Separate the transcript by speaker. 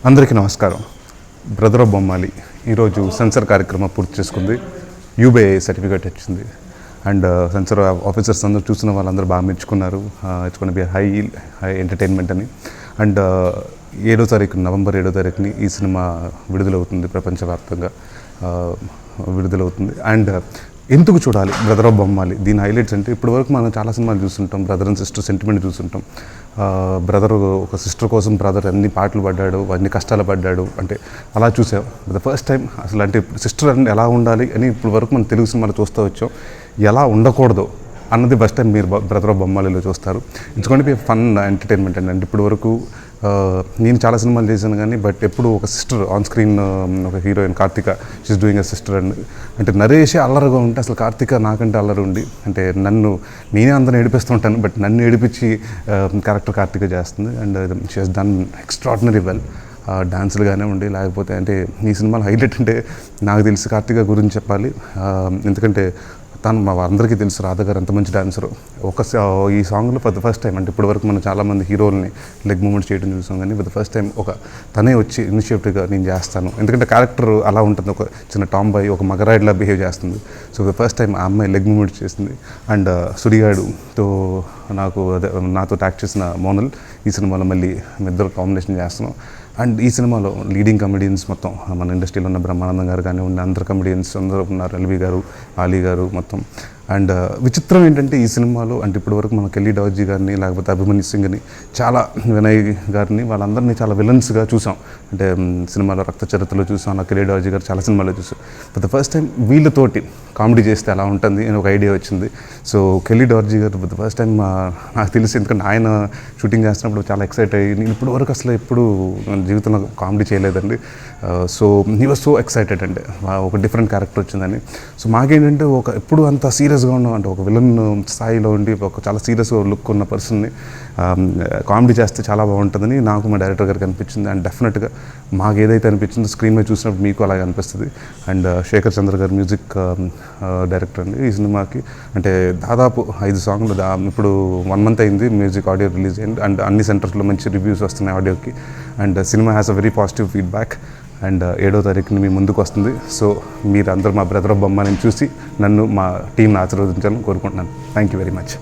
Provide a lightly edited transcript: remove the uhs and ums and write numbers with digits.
Speaker 1: అందరికీ నమస్కారం. Brother of బొమ్మాలి ఈరోజు సెన్సర్ కార్యక్రమం పూర్తి చేసుకుంది. యూబీఐ సర్టిఫికేట్ వచ్చింది. అండ్ సెన్సర్ ఆఫీసర్స్ అందరూ చూసిన వాళ్ళందరూ బాగా మెచ్చుకున్నారు. It's gonna B high entertainment అని. అండ్ నవంబర్ 7వ తారీఖుని ఈ సినిమా విడుదలవుతుంది, ప్రపంచవ్యాప్తంగా విడుదలవుతుంది. అండ్ ఎందుకు చూడాలి బ్రదర్ ఆఫ్ బొమ్మాలి? దీని హైలైట్స్ అంటే ఇప్పటివరకు మనం చాలా సినిమాలు చూస్తుంటాం, బ్రదర్ అండ్ సిస్టర్ సెంటిమెంట్ చూస్తుంటాం. బ్రదర్ ఒక సిస్టర్ కోసం బ్రదర్ అన్ని పాటలు పడ్డాడు, అన్ని కష్టాలు పడ్డాడు, అంటే అలా చూసాం. ద ఫస్ట్ టైం అసలు అంటే సిస్టర్ అంటే ఎలా ఉండాలి అని ఇప్పుడు వరకు మనం తెలుగు సినిమాలు చూస్తూ వచ్చాం. ఎలా ఉండకూడదు అన్నది ఫస్ట్ టైం మీరు బ్రదర్ ఆఫ్ బొమ్మాలిలో చూస్తారు. It's going to be fun entertainment అండి. అంటే ఇప్పటి వరకు నేను చాలా సినిమాలు చేశాను కానీ బట్ ఎప్పుడు ఒక సిస్టర్ ఆన్ స్క్రీన్, ఒక heroine Karthika, she's doing a sister and అంటే నరేషే అల్లరిగా ఉంటే అసలు కార్తిక నాకంటే అల్లరి ఉండి, అంటే నేనే అందరిని ఏడిపిస్తుంటాను బట్ నన్ను ఏడిపించి క్యారెక్టర్ కార్తిక చేస్తుంది. And she has done extraordinary well. డాన్సులు కానివ్వండి, లేకపోతే అంటే ఈ సినిమాలో హైలైట్ అంటే నాకు తెలిసి కార్తిక గురించి చెప్పాలి. ఎందుకంటే తను మా అందరికీ తెలుసు రాధా గారు ఎంత మంచి డాన్సరు. ఈ సాంగ్లో ఫర్ ద ఫస్ట్ టైం, అంటే ఇప్పటివరకు మనం చాలామంది హీరోల్ని లెగ్ మూమెంట్స్ చేయడం చూసాం కానీ ఫర్ ద ఫస్ట్ టైం తనే వచ్చి ఇనిషియేటివ్గా నేను చేస్తాను, ఎందుకంటే క్యారెక్టర్ అలా ఉంటుంది, ఒక చిన్న టామ్ బాయ్, ఒక మగరాయిడ్లా బిహేవ్ చేస్తుంది. సో ద ఫస్ట్ టైం ఆ అమ్మాయి లెగ్ మూమెంట్స్ చేసింది. అండ్ సుడిగాడుతో నాతో యాక్ట్ చేసిన మోనల్ ఈ సినిమాలో మళ్ళీ ఇద్దరు కాంబినేషన్ చేస్తున్నాం. అండ్ ఈ సినిమాలో లీడింగ్ కమెడియన్స్ మొత్తం మన ఇండస్ట్రీలో ఉన్న బ్రహ్మానందం గారు కానీ ఉన్న అందరు కమెడియన్స్ అందరూ ఉన్నారు, ఎల్వి గారు, ఆలీ గారు మొత్తం. అండ్ విచిత్రం ఏంటంటే ఈ సినిమాలో అంటే ఇప్పటివరకు మన కెల్లీ డార్జీ గారిని, లేకపోతే అభిమన్యు సింగ్ని, చాలా వినయ్ గారిని, వాళ్ళందరినీ చాలా విలన్స్గా చూసాం. అంటే సినిమాలో రక్త చరిత్రలో చూసాం, నా కెల్లీ డార్జీ గారు చాలా సినిమాలో చూసాం. ఫర్ ద ఫస్ట్ టైం వీళ్ళతోటి కామెడీ చేస్తే ఎలా ఉంటుంది అని ఒక ఐడియా వచ్చింది. సో కెల్లీ డార్జీ గారు ఫర్ ద ఫస్ట్ టైం నాకు తెలిసి, ఎందుకంటే ఆయన షూటింగ్ చేస్తున్నప్పుడు చాలా ఎక్సైట్ అయ్యి, నేను ఇప్పటివరకు అసలు ఎప్పుడు జీవితంలో కామెడీ చేయలేదండి. So he was so excited, అంటే ఒక డిఫరెంట్ క్యారెక్టర్ వచ్చిందని. సో మాకేంటంటే ఎప్పుడు అంత సీరియస్గా ఉన్నాం, అంటే ఒక విలన్ స్థాయిలో ఉండి చాలా సీరియస్గా లుక్ ఉన్న పర్సన్ని కామెడీ చేస్తే చాలా బాగుంటుందని నాకు మా డైరెక్టర్ గారికి అనిపించింది. అండ్ డెఫినెట్గా మాకు ఏదైతే అనిపించిందో స్క్రీన్ మీద చూసినప్పుడు మీకు అలాగే అనిపిస్తుంది. అండ్ శేఖర్ చంద్ర గారు మ్యూజిక్ డైరెక్టర్ అండి ఈ సినిమాకి. అంటే దాదాపు 5 సాంగ్లు ఇప్పుడు 1 month అయింది మ్యూజిక్ ఆడియో రిలీజ్ అయింది. అండ్ అన్ని సెంటర్స్లో మంచి రివ్యూస్ వస్తున్నాయి ఆడియోకి. And cinema has a very positive feedback. And 7వ తారీఖుని మీ ముందుకు వస్తుంది. సో మీరు అందరూ మా బ్రదర్ ఆఫ్ బొమ్మాలిని చూసి నన్ను, మా టీంని ఆశీర్వదించాలని కోరుకుంటున్నాను. Thank you very much.